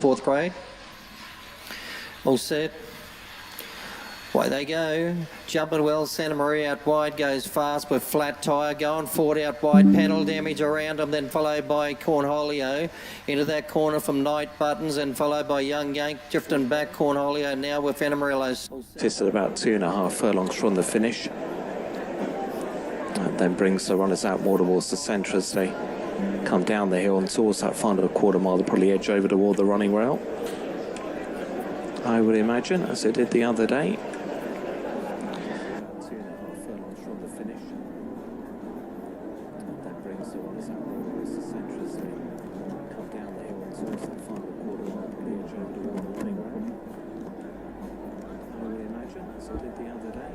Fourth grade. All set. Away they go. Jumping well. Santa Maria out wide. Goes fast with flat tyre. Going forward out wide. Panel damage around them. Then followed by Cornholio. Into that corner from Night Buttons. And followed by Young Yank. Drifting back. Cornholio now with Amarillo's. This at about 2.5 furlongs from the finish. And then brings the runners out more towards the centre as they come down the hill and towards that final quarter mile. They'll probably edge over toward the running rail, I would imagine, as they did the other day. 2.5 furlongs from the finish. And that brings the runners out more towards the centre as they come down the hill and towards that final quarter mile. Probably edge over toward the running rail, I would imagine, as they did the other day.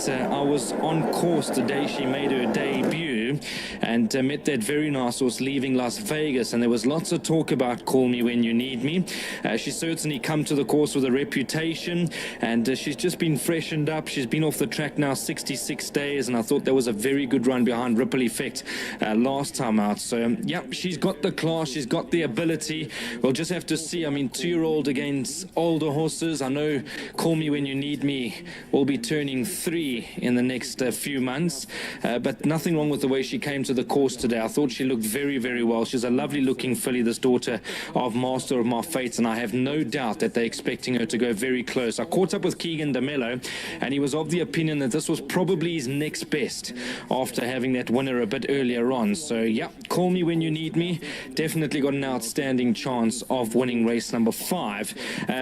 I was on course the day she made her debut and met that very nice horse leaving Las Vegas, and there was lots of talk about Call Me When You Need Me. She's certainly come to the course with a reputation, and she's just been freshened up. She's been off the track now 66 days, and I thought that was a very good run behind Ripple Effect last time out. So yeah, she's got the class, she's got the ability. We'll just have to see. I mean, 2-year-old against older horses. I know Call Me When You Need Me will be turning 3 in the next few months, but nothing wrong with the way she came to the course today. I thought she looked very, very well. She's a lovely looking filly, this daughter of Master of My Fates, and I have no doubt that they're expecting her to go very close. I caught up with Keegan DeMello, and he was of the opinion that this was probably his next best after having that winner a bit earlier on. So yeah, Call Me When You Need Me definitely got an outstanding chance of winning race number 5.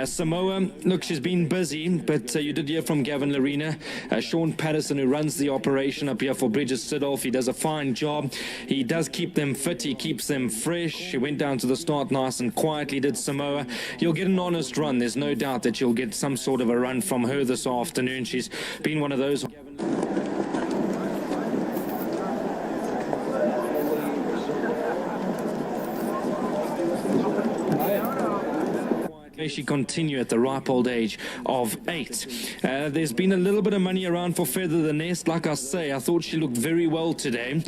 Samoa, look, she's been busy, but you did hear from Gavin Larena. Sean Patterson, who runs the operation up here for Bridges Sidolf, he does a fine fine job. He does keep them fit, he keeps them fresh. He went down to the start nice and quietly, did Samoa. You'll get an honest run. There's no doubt that you'll get some sort of a run from her this afternoon. She's been one of those. She continue at the ripe old age of 8. There's been a little bit of money around for Feather the Nest. Like I say, I thought she looked very well today.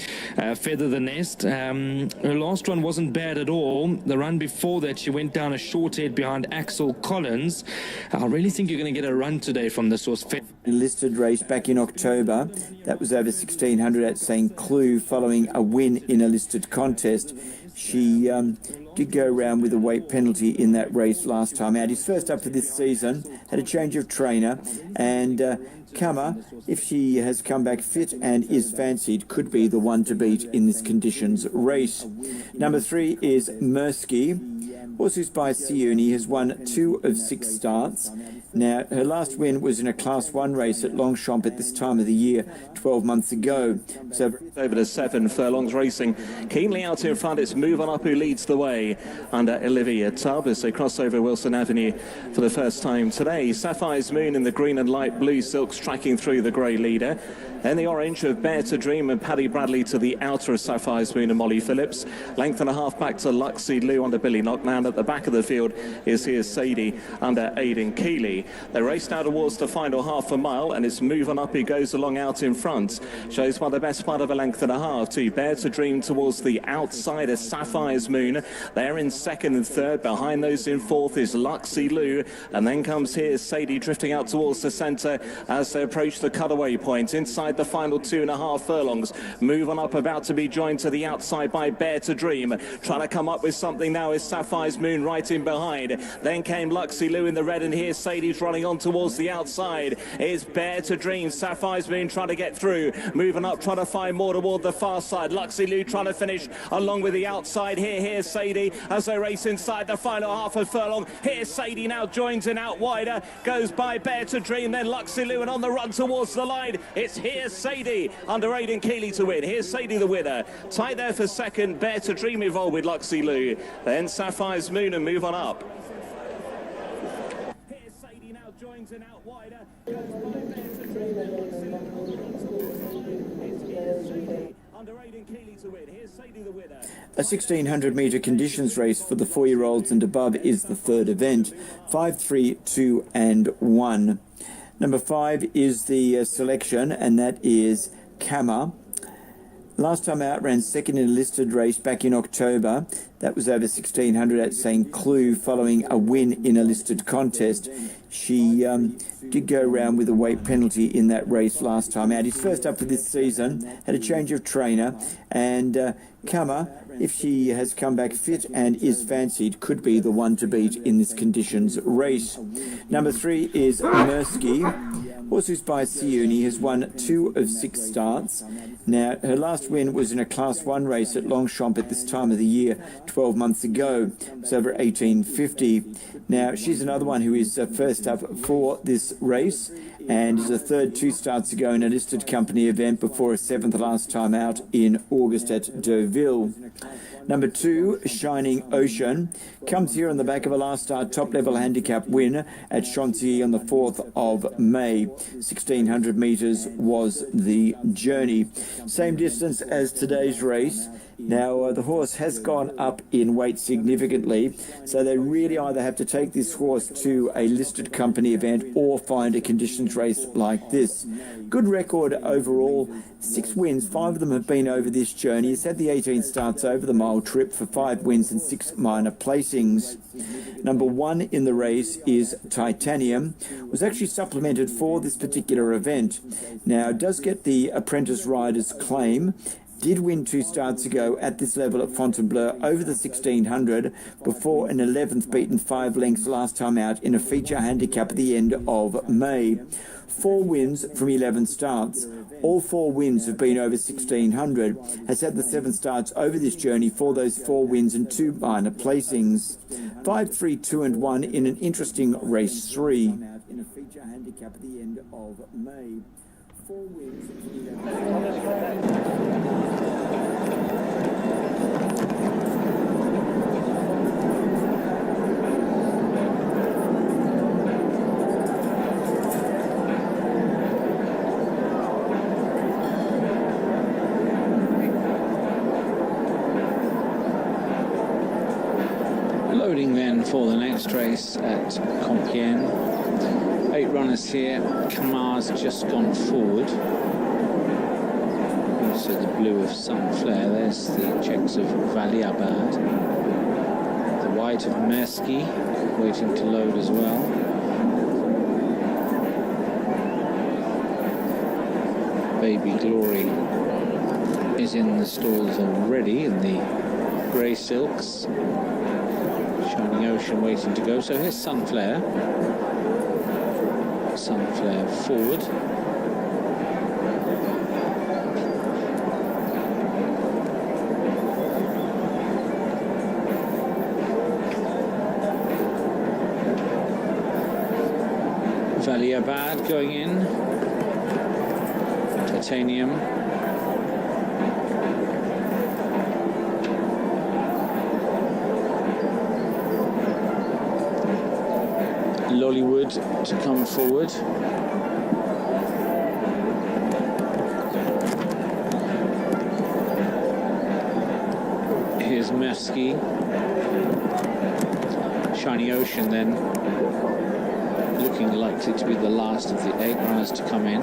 Feather the Nest. Her last run wasn't bad at all. The run before that, she went down a short head behind Axel Collins. I really think you're going to get a run today from this horse. Listed race back in October. That was over 1600 at St. Cloud following a win in a listed contest. She did go around with a weight penalty in that race last time out. He's first up for this season, had a change of trainer, and Kama, if she has come back fit and is fancied, could be the one to beat in this conditions race. Number 3 is Mersky. Horse who's by Siuni has won 2 of 6 starts. Now, her last win was in a Class 1 race at Longchamp at this time of the year 12 months ago. So over to 7 furlongs racing. Keenly out in front, it's Move On Up who leads the way under Olivia Tubb as they cross over Wilson Avenue for the first time today. Sapphire's Moon in the green and light blue silks tracking through the grey leader. Then the orange of Bear to Dream and Paddy Bradley to the outer of Sapphire's Moon and Molly Phillips. Length and a half back to Luxie Lou under Billy Knockland. At the back of the field is here Sadie under Aidan Keeley. They race now towards the final half a mile, and it's Move On Up who goes along out in front. Shows by the best part of a length and a half to Bear to Dream towards the outside of Sapphire's Moon. They're in second and third. Behind those in fourth is Luxie Lou, and then comes here Sadie drifting out towards the centre as they approach the cutaway point. Inside the final 2.5 furlongs. Move On Up about to be joined to the outside by Bear to Dream. Trying to come up with something now is Sapphire's Moon right in behind. Then came Luxie Lou in the red, and here Sadie's running on towards the outside. Is Bear to Dream. Sapphire's Moon trying to get through. Moving up, trying to find more toward the far side. Luxie Lou trying to finish along with the outside. Here's Sadie as they race inside the final half of furlong. Here's Sadie now joins in out wider. Goes by Bear to Dream, then Luxie Lou, and on the run towards the line. It's Here's Sadie under Aidan Keeley to win. Here's Sadie the winner. Tight there for second. Bear to Dream involved with Luxie Lou. Then Sapphire's Moon and Move On Up. Here's Sadie now joins in out wider. Goes by Bear to Dream and Luxie Lou. Under Aidan Keeley to win. Here's Sadie the winner. A 1600 metre conditions race for the 4-year-olds and above is the third event. 5, 3, 2 and 1. Number 5 is the selection, and that is Kama. Last time out ran second in a listed race back in October. That was over 1600 at St. Cloud following a win in a listed contest. She did go around with a weight penalty in that race last time out. He's first up for this season, had a change of trainer, and Kama, if she has come back fit and is fancied, could be the one to beat in this conditions race. Number 3 is Mersky. Horse who's by Siuni has won 2 of 6 starts. Now, her last win was in a Class 1 race at Longchamp at this time of the year 12 months ago. It's over 1850. Now, she's another one who is first up for this race, and is a third 2 starts ago in a listed company event before a 7th last time out in August at Deauville. Number 2, Shining Ocean, comes here on the back of a last start top-level handicap win at Chantilly on the 4th of May. 1600 metres was the journey. Same distance as today's race. Now, the horse has gone up in weight significantly, so they really either have to take this horse to a listed company event or find a conditions race like this. Good record overall, 6 wins, 5 of them have been over this journey. He's had the 18 starts over the mile trip for 5 wins and 6 minor placings. Number 1 in the race is Titanium, was actually supplemented for this particular event. Now, it does get the apprentice rider's claim. Did win 2 starts ago at this level at Fontainebleau over the 1600 before an 11th beaten 5 lengths last time out in a feature handicap at the end of May. 4 wins from 11 starts. All 4 wins have been over 1600. Has had the 7 starts over this journey for those 4 wins and 2 minor placings. 5, 3, 2 and 1 in an interesting race 3. In a feature handicap at the end of May. 4 wins from 11 starts. Loading then for the next race at Compiègne. 8 runners here. Camar's just gone forward. Also the blue of Sunflare. There's the checks of Valiabad. The white of Mersky waiting to load as well. Baby Glory is in the stalls already in the grey silks. Shining Ocean waiting to go. So here's Sunflare. Sunflare forward. Valiabad going in. Titanium. Lollywood to come forward. Here's Mersky. Shiny Ocean then looking likely to be the last of the 8 runners to come in.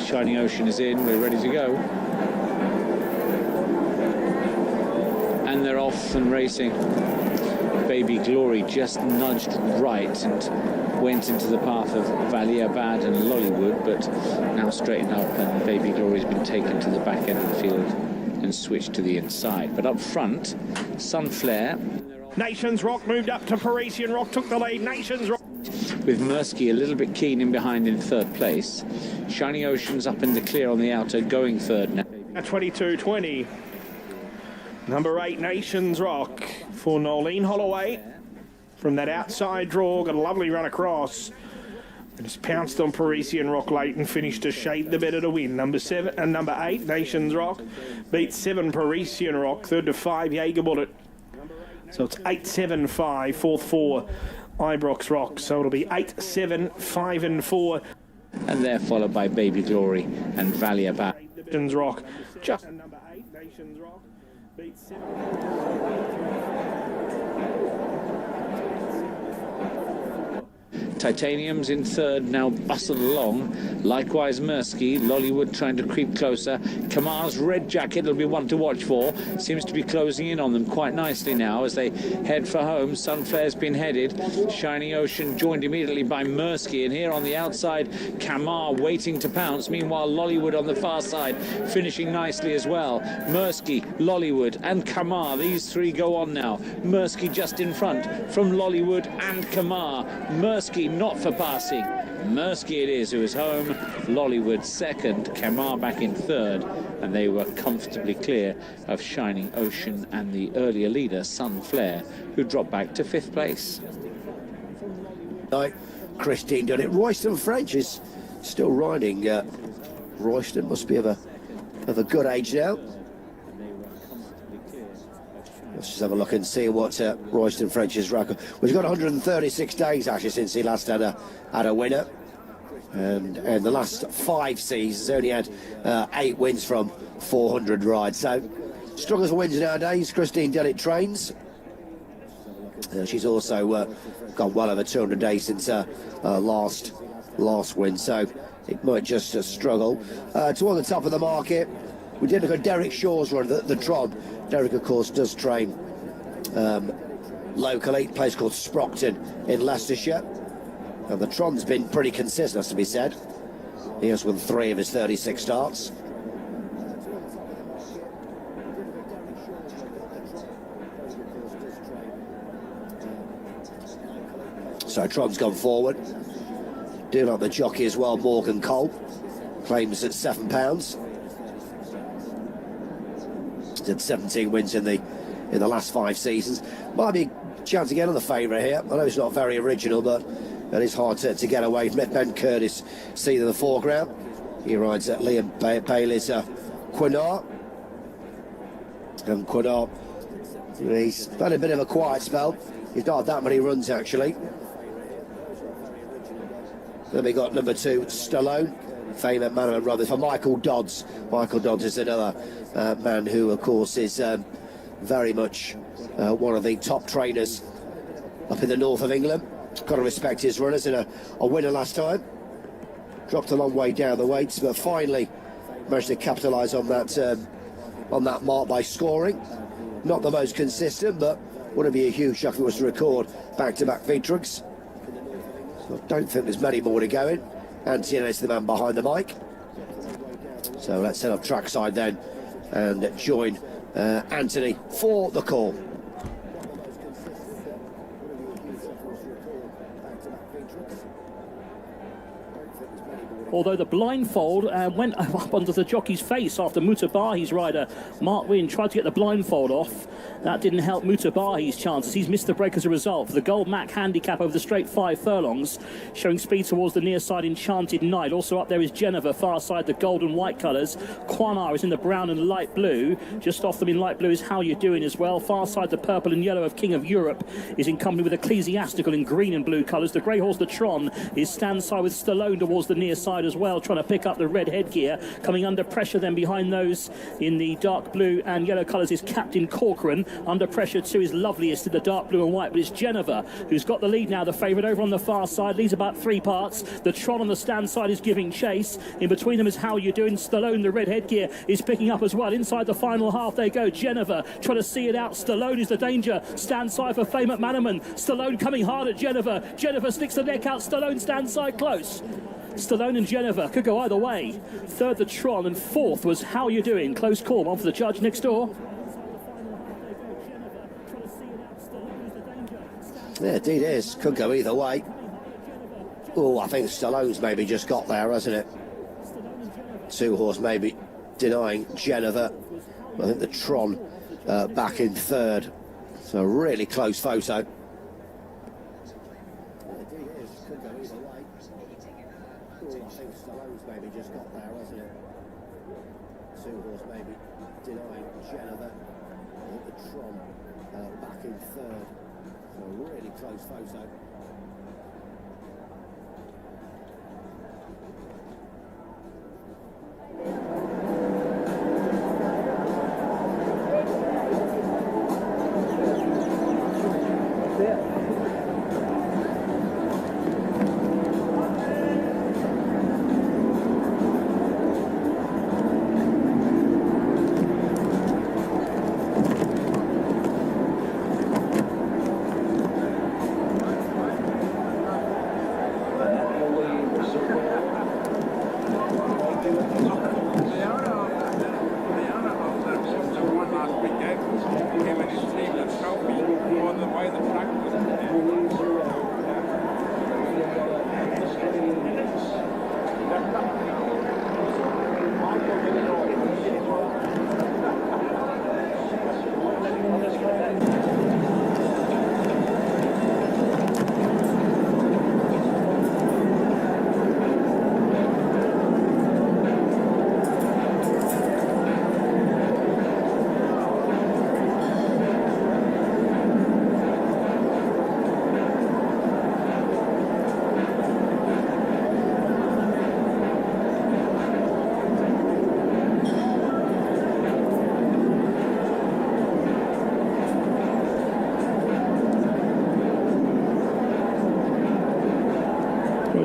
Shiny Ocean is in, we're ready to go. And they're off and racing. Baby Glory just nudged right and went into the path of Valiabad and Lollywood, but now straightened up and Baby Glory's been taken to the back end of the field and switched to the inside. But up front, Sunflare. Nations Rock moved up to Parisian Rock, took the lead. Nations Rock. With Mersky a little bit keen in behind in 3rd place. Shining Ocean's up in the clear on the outer, going 3rd now. 22-20. Number 8, Nations Rock for Nolene Holloway. From that outside draw, got a lovely run across. And just pounced on Parisian Rock late and finished to shade the better to win. Number 7 and number 8, Nations Rock, beat 7 Parisian Rock, 3rd to 5, Jaeger Bullet. So it's 8-7-5, 4th 4, Ibrox Rock. So it'll be 8-7, 5 and 4. And they're followed by Baby Glory and Valiabad. Nations Rock, just number 8, Nations Rock, beat 7. Titanium's in 3rd, now bustled along. Likewise Mersky, Lollywood trying to creep closer. Kamar's red jacket will be one to watch for. Seems to be closing in on them quite nicely now as they head for home. Sunflare's been headed. Shining Ocean joined immediately by Mersky, and here on the outside, Kamar waiting to pounce. Meanwhile, Lollywood on the far side finishing nicely as well. Mersky, Lollywood and Kamar, these 3 go on now. Mersky just in front from Lollywood and Kamar. Mersky not for passing. Mersky it is who is home. Lollywood 2nd, Kamar back in 3rd, and they were comfortably clear of Shining Ocean and the earlier leader Sunflare, who dropped back to 5th place. Christine done it. Royston French is still riding. Royston must be of a good age now. Let's just have a look and see what Royston French's record. Well, he's got 136 days actually since he last had a winner, and the last 5 seasons only had 8 wins from 400 rides. So struggles for wins nowadays. Christine Dennett trains. She's also got well over 200 days since last win. So it might just struggle. Toward the top of the market, we did look at Derek Shaw's run, the Tron. Derek, of course, does train locally, a place called Sprockton in Leicestershire. And the Tron's been pretty consistent, has to be said. He has won 3 of his 36 starts. So Tron's gone forward. Do like the jockey as well, Morgan Cole. Claims at £7. Did 17 wins in the last 5 seasons. Might be a chance again on the favourite here. I know it's not very original, but it is hard to get away from it. Ben Curtis seen in the foreground. He rides at Liam Bailey's Quinart. And Quinart, he's had a bit of a quiet spell. He's not had that many runs actually. Then we got number 2, Stallone. Fame at Manor Brothers for Michael Dodds. Michael Dodds is another man who, of course, is very much one of the top trainers up in the north of England. Got to respect his runners in a winner last time. Dropped a long way down the weights, but finally managed to capitalise on that mark by scoring. Not the most consistent, but wouldn't be a huge shock if it was to record back-to-back victories. So I don't think there's many more to go in. Anthony is the man behind the mic. So let's set up trackside then and join Anthony for the call. Although the blindfold went up under the jockey's face after Mutabahi's rider, Mark Wynne, tried to get the blindfold off. That didn't help Mutabahi's chances. He's missed the break as a result. For the Gold Mac handicap over the straight 5 furlongs, showing speed towards the near side, Enchanted Night. Also up there is Geneva, far side, the gold and white colours. Quanar is in the brown and light blue. Just off them in light blue is How You Doing as well. Far side, the purple and yellow of King of Europe is in company with Ecclesiastical in green and blue colours. The grey horse, the Tron, is stand side with Stallone towards the near side as well, trying to pick up the red headgear. Coming under pressure then behind those in the dark blue and yellow colours is Captain Corcoran. Under pressure too is Loveliest in the dark blue and white, but it's Geneva who's got the lead now, the favourite over on the far side, leads about 3 parts. The Tron on the stand side is giving chase. In between them is How You Doing. Stallone, the red headgear, is picking up as well. Inside the final half they go. Geneva trying to see it out. Stallone is the danger. Stand side for Fame at Mannerman. Stallone coming hard at Geneva. Geneva sticks the neck out. Stallone stand side close. Stallone and Geneva could go either way. Third the Tron and fourth was How You Doing. Close call, one for the judge next door. Yeah, indeed it is. Could go either way. Oh, I think Stallone's maybe just got there, hasn't it? 2 horse maybe denying Geneva. I think the Tron back in third. So a really close photo. Maybe just got there, hasn't it? 2 horse maybe denying Geneva. I think the Tron back in third. So a really close photo.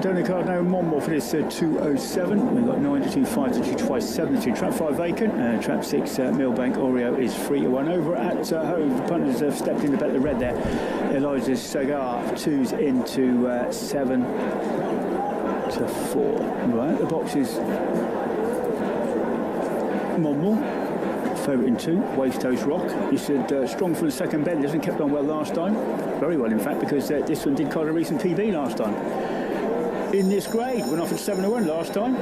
Donny card now, one more for this 207. We've got 92, 5 to 2, twice 72. Trap 5 vacant. Trap 6 Millbank Oreo is 3-1 over at home. The punters have stepped in to bet the red there. Elijah Sagar 2's into 7 to 4. Right, the box is Monmore. Favourite in 2, Waste Toast Rock. You said strong for the second bend. This one kept on well last time. Very well, in fact, because this one did quite a recent PB last time. In this grade, went off at 7-1 last time.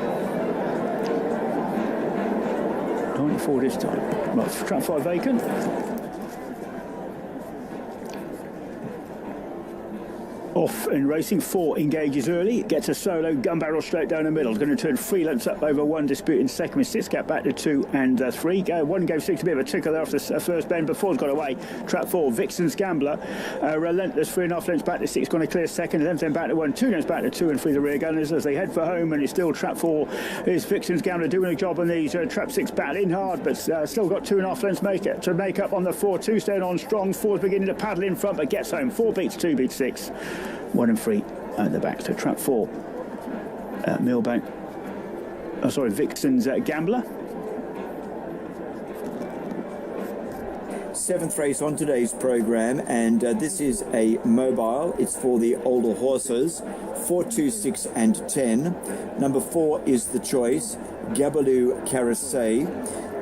94 this time. Right, trap 5 vacant. off and racing. 4 engages early, gets a solo, gun barrel straight down the middle. Going to turn 3 lengths up over 1, disputing second with 6 gap back to 2 and 3. 1 gave 6 a bit of a tickle there after the first bend, but 4's got away. Trap 4, Vixen's Gambler, relentless, 3.5 lengths back to 6, going to clear second, 11 back to 1, 2 lengths back to 2 and 3 the rear gunners as they head for home. And it's still Trap 4 is Vixen's Gambler doing a job on these. Trap 6 battling hard, but still got 2.5 lengths to make up on the 4. 2 staying on strong, 4's beginning to paddle in front, but gets home. 4 beats 2 beats 6. 1 and 3 at the back. So Trap 4, Millbank. Vixen's Gambler. 7th race on today's programme, and this is a mobile. It's for the older horses. 4, 2, 6 and 10. Number 4 is the choice, Gabaloo Carousel.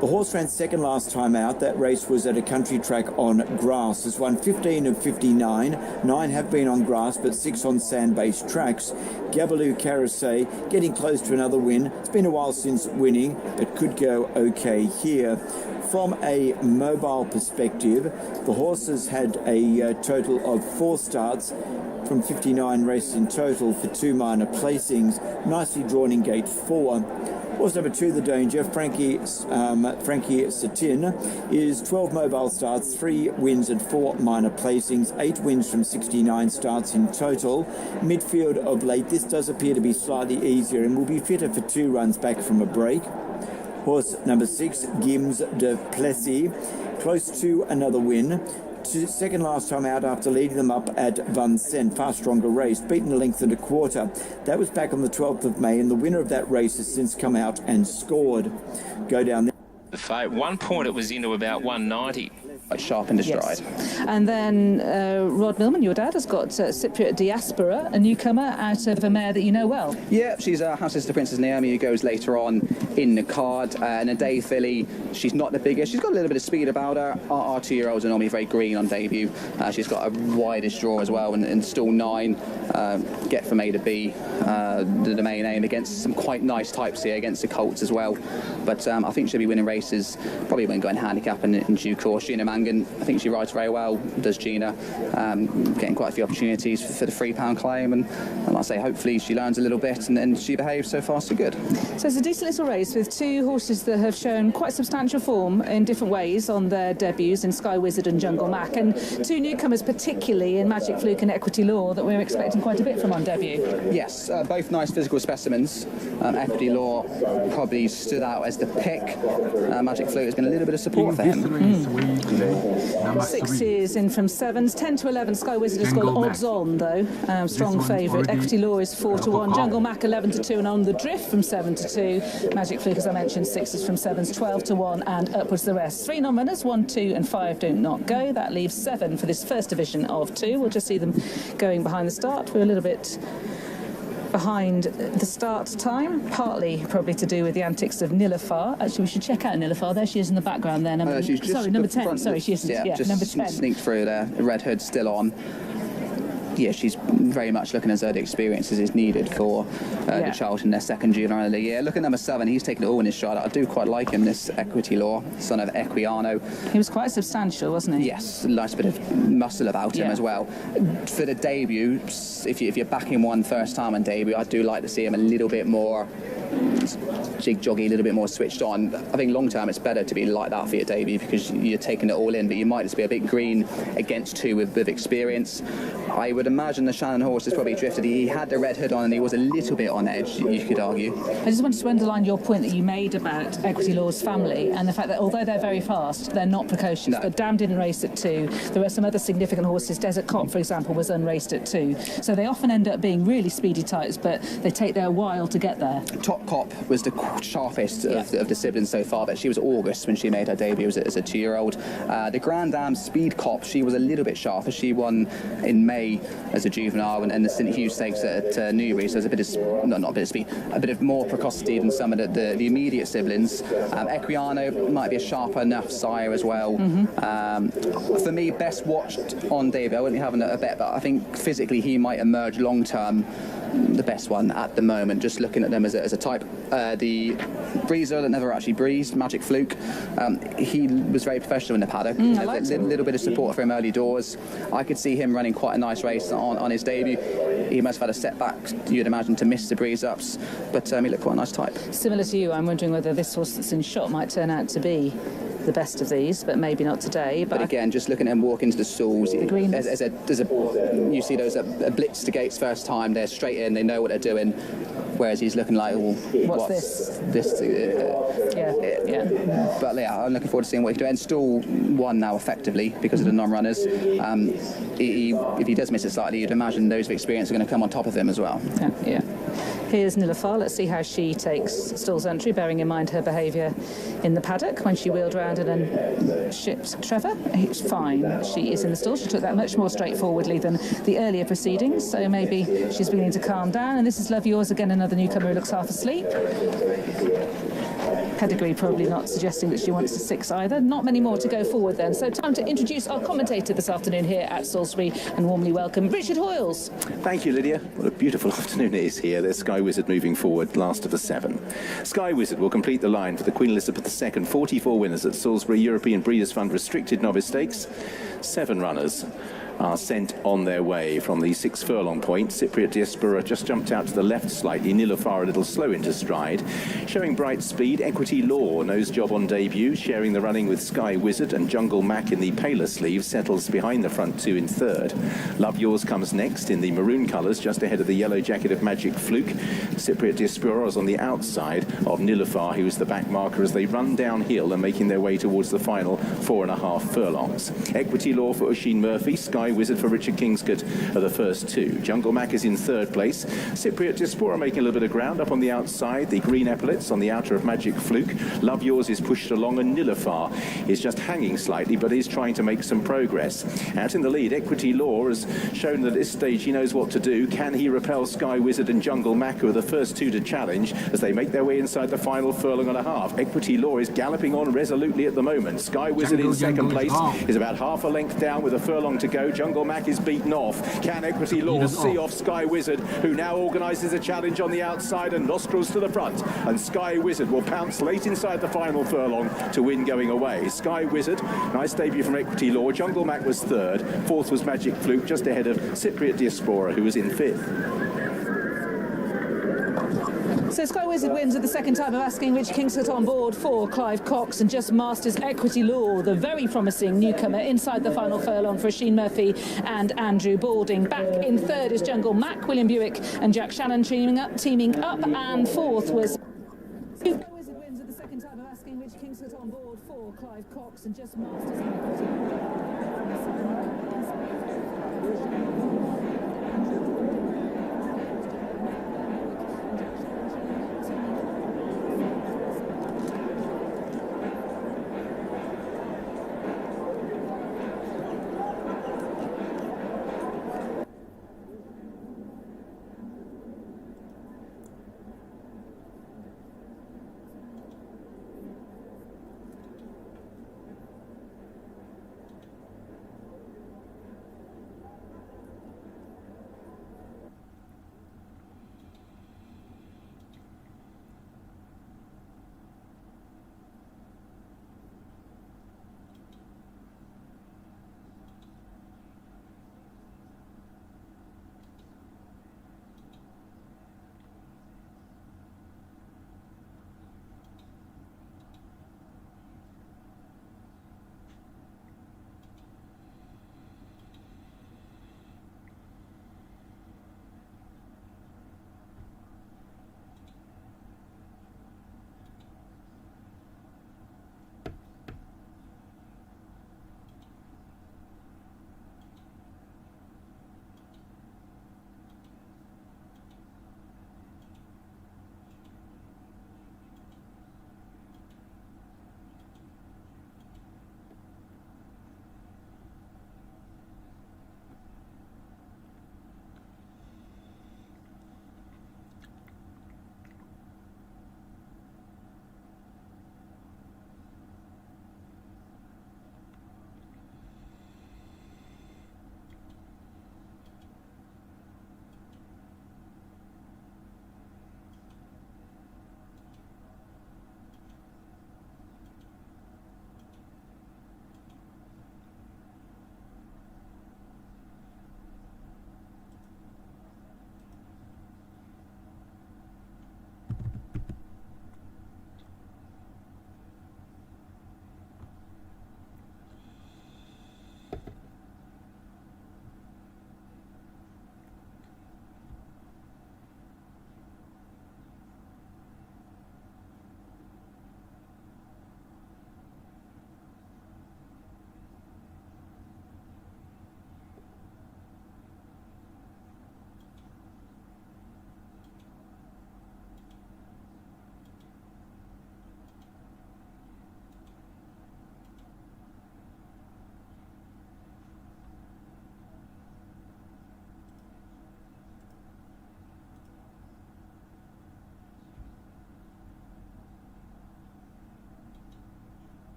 The horse ran second last time out. That race was at a country track on grass. Has won 15 of 59. 9 have been on grass, but 6 on sand-based tracks. Gabaloo Carousel getting close to another win. It's been a while since winning, but could go okay here. From a mobile perspective, the horse has had a total of 4 starts from 59 races in total for 2 minor placings. Nicely drawn in gate 4. Horse number 2, the danger, Frankie Satin, is 12 mobile starts, 3 wins and 4 minor placings, 8 wins from 69 starts in total. Midfield of late, this does appear to be slightly easier and will be fitter for 2 runs back from a break. Horse number 6, Gims de Plessis, close to another win. Second last time out after leading them up at Vincennes. Far stronger race, beaten a length and a quarter. That was back on the 12th of May, and the winner of that race has since come out and scored. Go down there. The fight, 1 point, it was into about 190. Sharp in the stride. Yes. And then Rod Millman, your dad, has got Cypriot Diaspora, a newcomer out of a mare that you know well. Yeah, she's house sister Princess Naomi, who goes later on in the card. And a day filly, she's not the biggest. She's got a little bit of speed about her. Our 2-year-olds are normally very green on debut. She's got a widest draw as well, and stall 9, get from A to B, the main aim against some quite nice types here, against the Colts as well. But I think she'll be winning races, probably won't go in handicap in due course. Gina Mangan, I think she rides very well, does Gina, getting quite a few opportunities for the £3 claim, and like I say, hopefully she learns a little bit and she behaves. So far so good. So it's a decent little race with 2 horses that have shown quite substantial form in different ways on their debuts in Sky Wizard and Jungle Mac, and 2 newcomers particularly in Magic Fluke and Equity Law that we're expecting quite a bit from on debut. Yes, both nice physical specimens. Equity Law probably stood out as the pick. Magic Fluke has been a little bit of support for him. 6 is in from 7s, 10 to 11. Sky Wizard has got odds on though. Strong favourite. Equity Law is 4 to 1. Jungle Mac 11 to 2, and on the drift from 7 to 2. Magic Fluke, as I mentioned, 6s from 7s, 12 to 1, and upwards the rest. 3 non-runners, 1, 2, and 5 do not go. That leaves 7 for this first division of 2. We'll just see them going behind the start. We're a little bit behind the start time, partly probably to do with the antics of Nilafar. Actually, we should check out Nilafar. There she is in the background there. Number 10. Sorry, she isn't. Yeah, just number 10. Sneaked through there. The red hood still on. Yeah, she's very much looking as though the experiences is needed for the Charlton, their second junior of the year. Look at number 7, he's taken it all in his stride. I do quite like him, this Equity Law, son of Equiano. He was quite substantial, wasn't he? Yes, a nice bit of muscle about him as well. For the debut, if you're backing one first time on debut, I do like to see him a little bit more jig-joggy, a little bit more switched on. I think long term it's better to be like that for your debut because you're taking it all in, but you might just be a bit green against 2 with experience. I would imagine the Shannon horse has probably drifted. He had the red hood on and he was a little bit on edge, you could argue. I just wanted to underline your point that you made about Equity Law's family and the fact that although they're very fast, they're not precocious. No. But Dam didn't race at 2. There were some other significant horses. Desert Cop, for example, was unraced at 2. So they often end up being really speedy types, but they take their while to get there. Top Cop was the sharpest of the siblings so far, but she was August when she made her debut as a 2-year-old. The Grand Dam Speed Cop, she was a little bit sharper. She won in May as a juvenile and the St Hugh Stakes at Newbury, so there's a bit of, not a bit of speed, a bit of more precocity than some of the immediate siblings. Equiano might be a sharper enough sire as well. For me, best watched on debut. I wouldn't be having a bet, but I think physically he might emerge long term the best one at the moment. Just looking at them as a type, the breezer that never actually breezed, Magic Fluke. He was very professional in the paddock. A little bit of support for him early doors. I could see him running quite a nice race on his debut. He must have had a setback, you'd imagine, to miss the breeze ups, but he looked quite a nice type. Similar to you, I'm wondering whether this horse that's in shot might turn out to be the best of these, but maybe not today. But again, just looking at him walk into the stalls, you see those that blitz the gates first time, they're straight in, they know what they're doing, whereas he's looking like, well, what's this? Yeah. But yeah, I'm looking forward to seeing what he can do. And stall one now effectively because of the non-runners. If he does miss it slightly, you'd imagine those of experience are going to come on top of him as well. Yeah. Here's Nilafar. Let's see how she takes Stall's entry, bearing in mind her behaviour in the paddock when she wheeled round and then shipped Trevor. It's fine. She is in the stall. She took that much more straightforwardly than the earlier proceedings, so maybe she's beginning to calm down. And this is Love Yours, again another newcomer who looks half asleep. Pedigree probably not suggesting that she wants to six either. Not many more to go forward then. So time to introduce our commentator this afternoon here at Salisbury and warmly welcome Richard Hoyles. Thank you, Lydia. What a beautiful afternoon it is here. There's Sky Wizard moving forward, last of the 7. Sky Wizard will complete the line for the Queen Elizabeth II 44 winners at Salisbury European Breeders' Fund Restricted Novice Stakes. 7 runners are sent on their way from the 6 furlong point. Cypriot Diaspora just jumped out to the left slightly. Nilafar a little slow into stride. Showing bright speed, Equity Law, nose job on debut, sharing the running with Sky Wizard, and Jungle Mac in the paler sleeve settles behind the front 2 in third. Love Yours comes next in the maroon colours, just ahead of the yellow jacket of Magic Fluke. Cypriot Diaspora is on the outside of Nilafar, who is the back marker as they run downhill and making their way towards the final 4.5 furlongs. Equity Law for Oisin Murphy, Sky Wizard for Richard Kingscote are the first 2. Jungle Mac is in third place. Cypriot Diaspora making a little bit of ground up on the outside. The green epaulets on the outer of Magic Fluke. Love Yours is pushed along, and Nilafar is just hanging slightly but is trying to make some progress. Out in the lead, Equity Law has shown that at this stage he knows what to do. Can he repel Sky Wizard and Jungle Mac, who are the first 2 to challenge as they make their way inside the final furlong and a half? Equity Law is galloping on resolutely at the moment. Sky Wizard in second place is about half a length down with a furlong to go. Jungle Mac is beaten off. Can Equity Law see off Sky Wizard, who now organises a challenge on the outside and nostrils to the front? And Sky Wizard will pounce late inside the final furlong to win going away. Sky Wizard, nice debut from Equity Law. Jungle Mac was third. Fourth was Magic Fluke, just ahead of Cypriot Diaspora, who was in fifth. So Sky Wizard wins at the second time of asking Rich Kingscote on board for Clive Cox, and just masters Equity Law, the very promising newcomer, inside the final furlong for Oisin Murphy and Andrew Balding. Back in third is Jungle Mac, William Buick and Jack Shannon teaming up, and fourth was... Sky Wizard wins at the second time of asking Rich Kingscote on board for Clive Cox, and just masters Equity Law.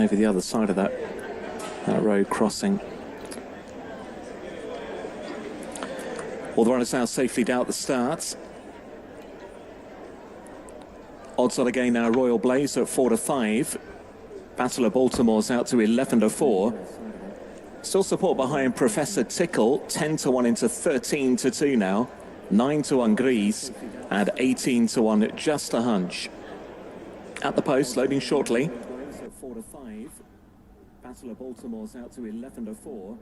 over the other side of that road crossing. All the runners now safely down at the start. Odds on again now, Royal Blaze at 4-5. Battle of Baltimore's out to 11-4. Still support behind Professor Tickle, 10-1 into 13-2 now. 9-1 Grease and 18-1 Just a Hunch. At the post, loading shortly. 4-5. Battle of Baltimore's out to 11-4.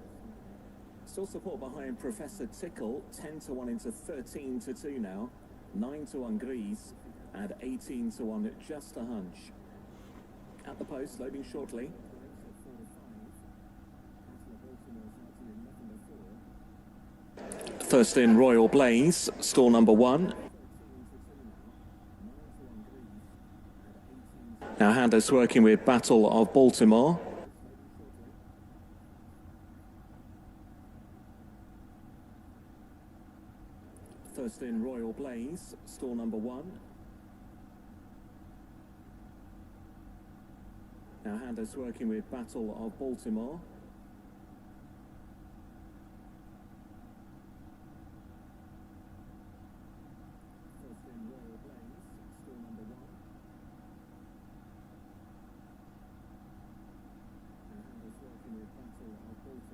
Still support behind Professor Tickle, 10-1 into 13-2 now. 9-1 Grease and 18-1 Just a Hunch. At the post, loading shortly. First in, Royal Blaze, stall number 1. Now Handers working with Battle of Baltimore. First in, Royal Blaze, stall number 1. Now Handers working with Battle of Baltimore. First in, Royal Blaze, stall number 1. Now Handers working with Battle of Baltimore.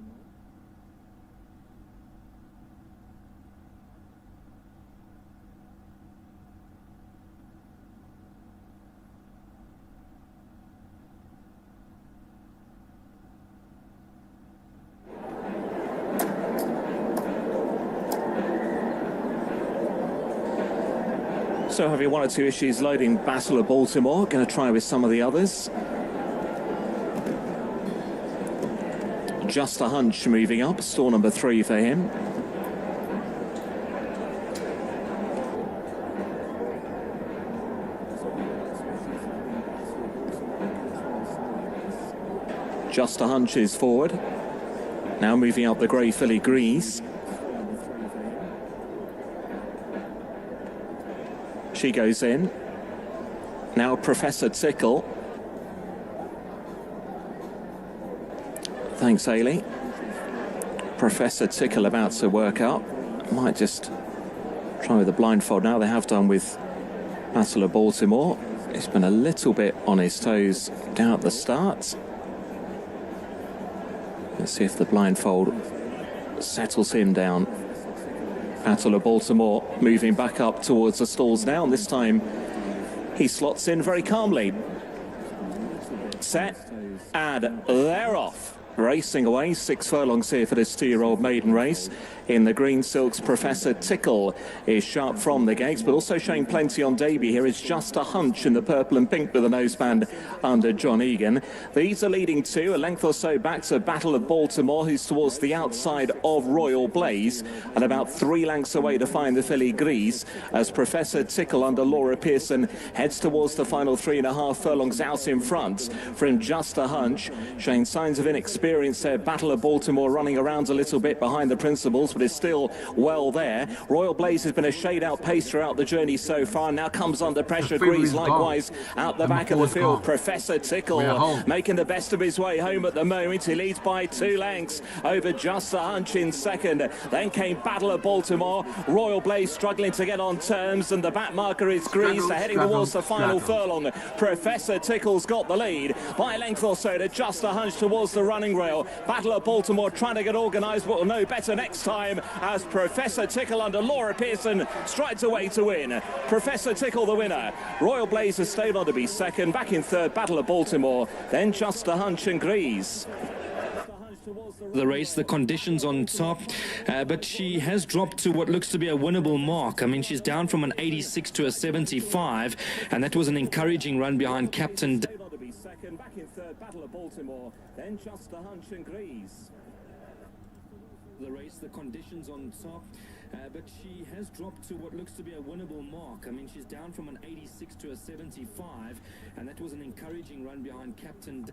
So having 1 or 2 issues loading Battle of Baltimore. Going to try with some of the others. Just a Hunch moving up, stall number 3 for him. Just a Hunch is forward. Now moving up the grey filly Grease. She goes in. Now Professor Tickle. Thanks, Ailey. Professor Tickle about to work up. Might just try with the blindfold now. They have done with Battle of Baltimore. He's been a little bit on his toes down at the start. Let's see if the blindfold settles him down. Battle of Baltimore moving back up towards the stalls now, and this time he slots in very calmly. Set, and they're off. Racing away, 6 furlongs here for this 2-year-old maiden race. In the green silks, Professor Tickle is sharp from the gates, but also showing plenty on debut here is Just a Hunch in the purple and pink with a noseband under John Egan. These are leading 2, a length or so back to Battle of Baltimore, who's towards the outside of Royal Blaze, and about 3 lengths away to find the filly Grease, as Professor Tickle under Laura Pearson heads towards the final 3.5 furlongs out in front from Just a Hunch, showing signs of inexperience there. Battle of Baltimore running around a little bit behind the principals, but is still well there. Royal Blaze has been a shade out pace throughout the journey so far. Now comes under pressure. Grease likewise out the back of the field. Professor Tickle making the best of his way home at the moment. He leads by 2 lengths over Just a Hunch in second. Then came Battle of Baltimore. Royal Blaze struggling to get on terms, and the back marker is Grease. They're heading towards the final furlong. Professor Tickle's got the lead by a length or so to Just a Hunch towards the running rail. Battle of Baltimore trying to get organised, but will know better next time as Professor Tickle under Laura Pearson strides away to win. Professor Tickle the winner. Royal Blaze has stayed on to be second. Back in third, Battle of Baltimore. Then Just a Hunch and Grease. The race, the conditions on top, but she has dropped to what looks to be a winnable mark. I mean, she's down from an 86 to a 75, and that was an encouraging run behind Captain. Back in third, Battle of Baltimore. Then Just a Hunch and Grease. The race, the conditions on top, but she has dropped to what looks to be a winnable mark. I mean, she's down from an 86 to a 75, and that was an encouraging run behind Captain.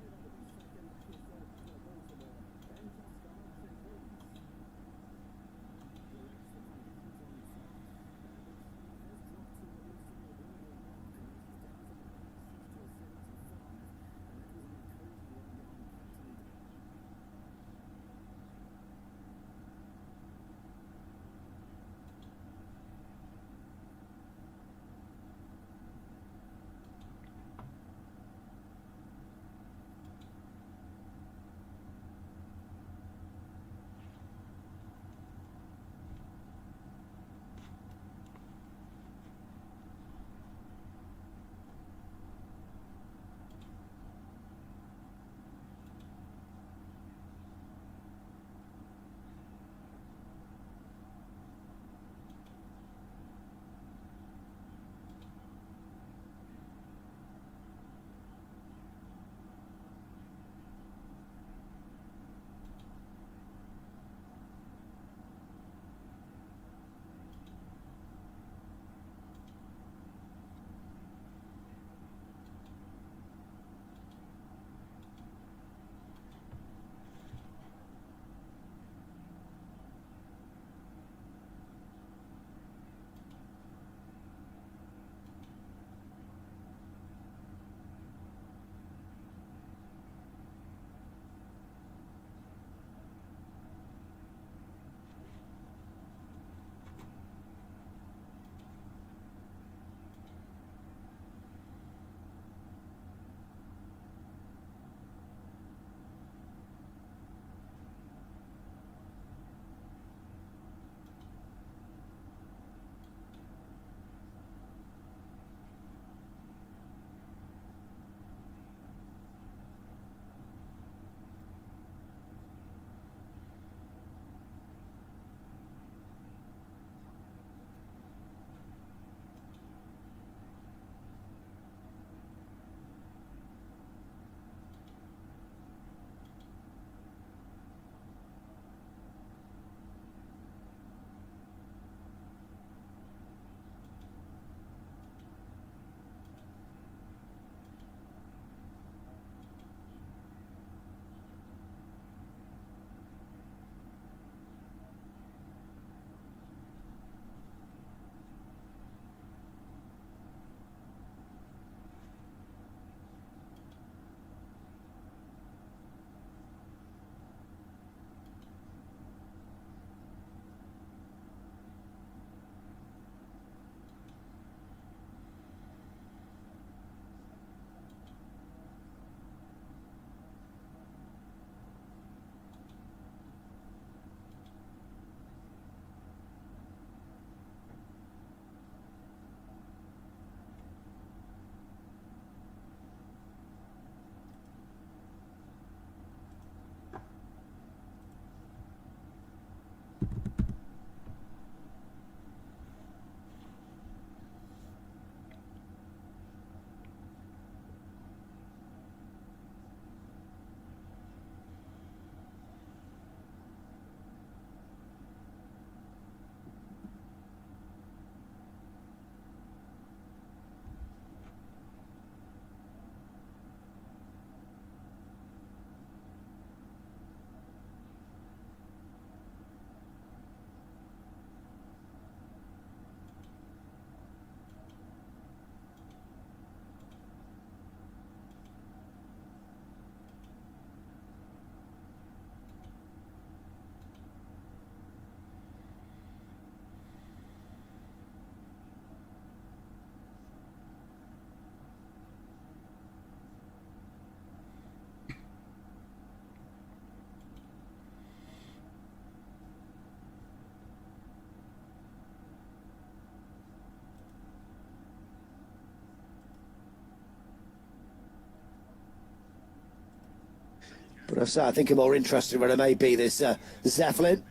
But I think a more interesting runner may be this Zeppelin.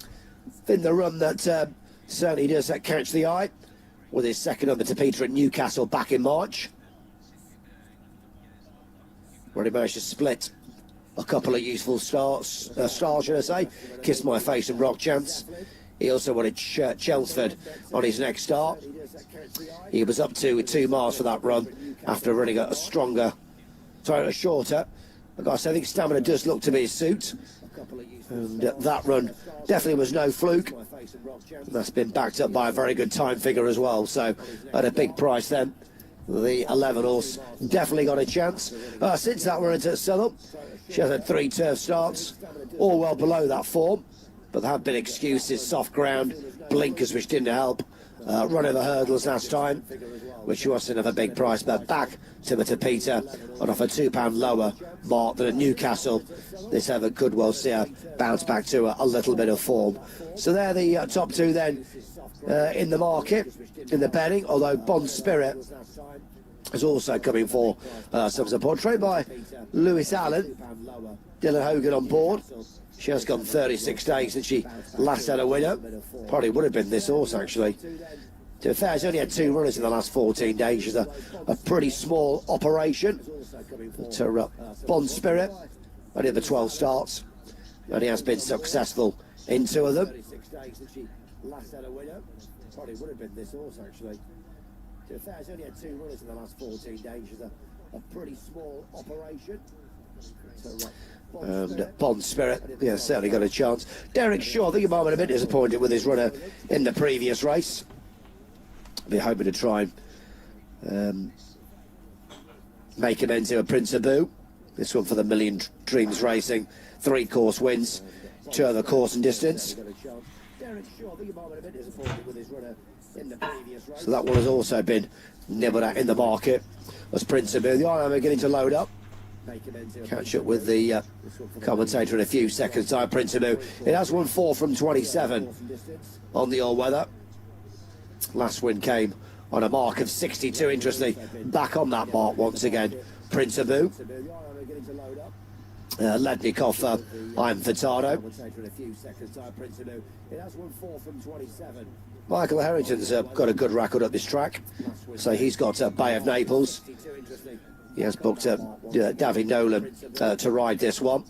I think the run that certainly does catch the eye with his second on the Peter at Newcastle back in March, where he managed to split a couple of useful stars, should I say. Kiss My Face and Rock Chance. He also wanted Chelmsford on his next start. He was up to 2 miles for that run after running a shorter. I think stamina does look to be his suit. And that run definitely was no fluke. And that's been backed up by a very good time figure as well. So at a big price then, the 11 horse definitely got a chance. Since that run into Southall, she has had 3 turf starts, all well below that form. But there have been excuses, soft ground, blinkers which didn't help, run over hurdles last time, which wasn't of a big price, but back to the Peter and off a £2 lower mark than at Newcastle. This ever could well see her bounce back to a little bit of form. So they're the top 2 then in the market, in the betting, although Bond Spirit is also coming for some support. Trained by Lewis Allen, Dylan Hogan on board. She has gone 36 days since she last had a winner. Probably would have been this horse, actually. To be fair, she's only had 2 runners in the last 14 days. She's a pretty small operation. But Bond Spirit, only the 12 starts, and he has been successful in 2 of them. Probably would have been this horse, actually. To be fair, she's only had 2 runners in the last 14 days. She's a pretty small operation. And Bond Spirit, yeah, certainly got a chance. Derek Shaw, I think he might have been a bit disappointed with his runner in the previous race. Be hoping to try and make him into a Prince Abu. This one for the Million Dreams Racing. 3 course wins, 2 other course and distance. So that one has also been nibbled at in the market as Prince Abu. The Iron are beginning to load up. Catch up with the commentator in a few seconds time. Prince Abu. It has won 4 from 27 on the all-weather. Last win came on a mark of 62. Interestingly, back on that mark once again. Prince Abu. Lednikov, I'm Furtado. Michael Harrington's got a good record at this track. So he's got Bay of Naples. He has booked Davy Nolan to ride this one.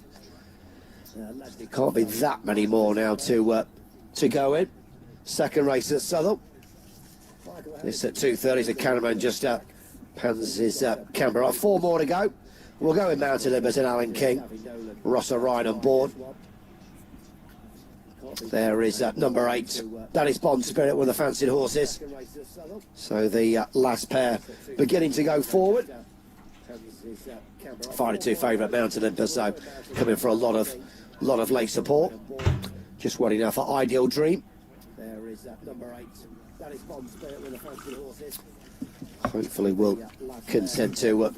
Can't be that many more now to go in. Second race at Southall. This at 2:30, so Cameraman just pans his camera off. 4 more to go. We'll go in Mountain Olympus and Alan King. Ross O'Ryan on board. There is number 8. That is Bond Spirit, one of the fancied horses. So the last pair beginning to go forward. 5-2 favourite Mountain Olympus, so coming for a lot of late support. Just waiting now for Ideal Dream. There is number 8. That is Bond Spirit with the fancied horses. Hopefully will consent to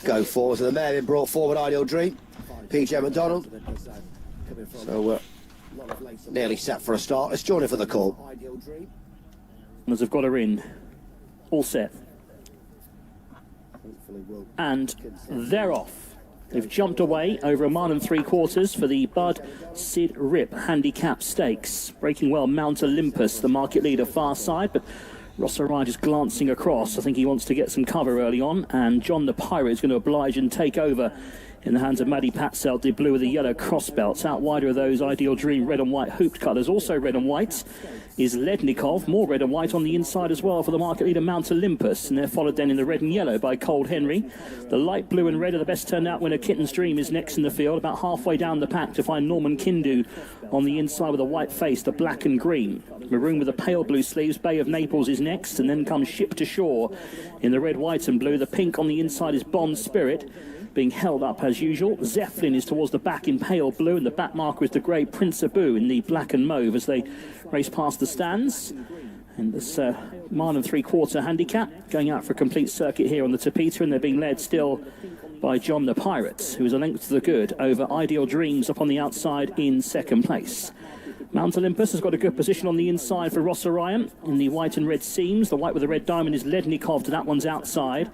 go forward. So the mare been brought forward, Ideal Dream. PJ McDonald. So nearly set for a start. Let's join in for the call. As have got her in. All set. And they're off. They've jumped away over 1 3/4 for the Bud Sid Rip Handicap Stakes. Breaking well, Mount Olympus, the market leader, far side, but Ross O'Ryan just glancing across. I think he wants to get some cover early on, and John the Pirate is going to oblige and take over in the hands of Maddie Patzelt, the blue with the yellow cross belts. Out wider of those, Ideal Dream, red and white hooped colours. Also red and white is Lednikov, more red and white on the inside as well for the market leader Mount Olympus, and they're followed then in the red and yellow by Cold Henry. The light blue and red are the best turned out winner. Kitten's Dream is next in the field, about halfway down the pack to find Norman Kindu on the inside with a white face, the black and green. Maroon with the pale blue sleeves, Bay of Naples is next, and then comes Ship to Shore in the red, white and blue. The pink on the inside is Bond Spirit, being held up as usual. Zeppelin is towards the back in pale blue, and the back marker is the grey Prince Abu in the black and mauve as they race past the stands. And this 1 3/4 handicap going out for a complete circuit here on the Tapeta, and they're being led still by John the Pirate, who is a length to the good over Ideal Dreams up on the outside in second place. Mount Olympus has got a good position on the inside for Ross O'Ryan in the white and red seams. The white with the red diamond is Lednikov to that one's outside.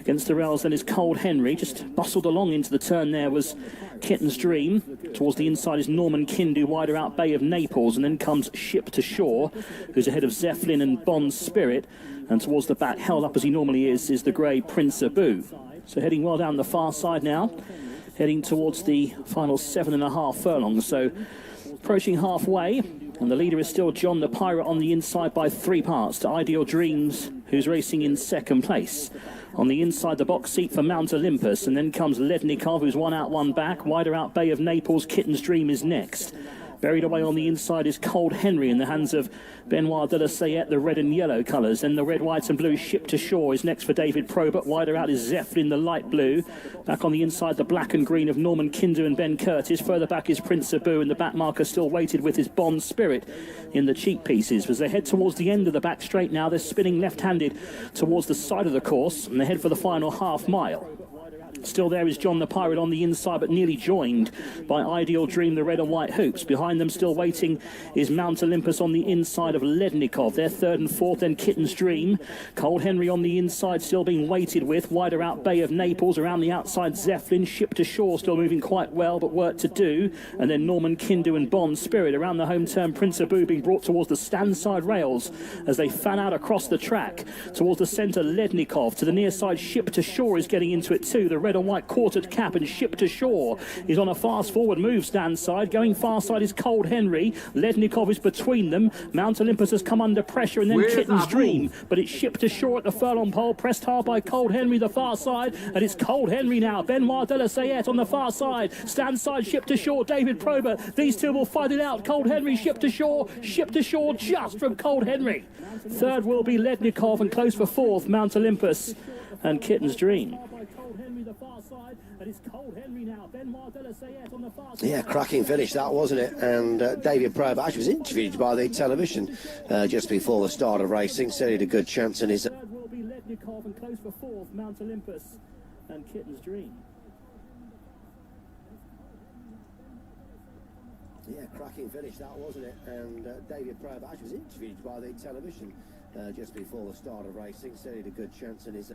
Against the rails then is Cold Henry. Just bustled along into the turn there was Kitten's Dream. Towards the inside is Norman Kindu, wider out Bay of Naples, and then comes Ship to Shore, who's ahead of Zeppelin and Bond Spirit. And towards the back, held up as he normally is the grey Prince Abu. So heading well down the far side now, heading towards the final 7.5 furlongs. So approaching halfway, and the leader is still John the Pirate on the inside by 3 parts to Ideal Dreams, who's racing in second place. On the inside, the box seat for Mount Olympus, and then comes Lednikov, who's 1 out, 1 back. Wider out Bay of Naples, Kitten's Dream is next. Buried away on the inside is Cold Henry in the hands of Benoit de la Sayette, the red and yellow colours. Then the red, white and blue Ship to Shore is next for David Probert. Wider out is Zeppelin, the light blue. Back on the inside, the black and green of Norman Kindu and Ben Curtis. Further back is Prince Abu, and the back marker still weighted with his Bond Spirit in the cheek pieces. As they head towards the end of the back straight now, they're spinning left-handed towards the side of the course, and they head for the final half mile. Still there is John the Pirate on the inside, but nearly joined by Ideal Dream, the red and white hoops. Behind them still waiting is Mount Olympus on the inside of Lednikov. They're third and fourth, then Kitten's Dream. Cold Henry on the inside still being weighted with. Wider out Bay of Naples. Around the outside Zeppelin. Ship to Shore still moving quite well, but work to do. And then Norman Kindu and Bond Spirit. Around the home turn, Prince Abu being brought towards the stand side rails as they fan out across the track. Towards the centre, Lednikov. To the near side, Ship to Shore is getting into it too. The red and white quartered cap, and Ship to Shore is on a fast forward move stand side. Going far side is Cold Henry. Lednikov is between them. Mount Olympus has come under pressure, and then Kitten's Dream. But it's Ship to Shore at the furlong pole, pressed hard by Cold Henry the far side, and it's Cold Henry now. Benoit de la Sayette on the far side. Stand side, Ship to Shore, David Probert. These two will fight it out. Cold Henry, Ship to Shore just from Cold Henry. Third will be Lednikov, and close for fourth, Mount Olympus and Kitten's Dream. Yeah, cracking finish that, wasn't it? And David Probert actually was interviewed by the television just before the start of racing, said he had a good chance in his... Third will be Lednikov, and close for fourth, Mount Olympus and Kitten's Dream. Yeah, cracking finish that, wasn't it? And David Probert actually was interviewed by the television just before the start of racing, said he had a good chance in his...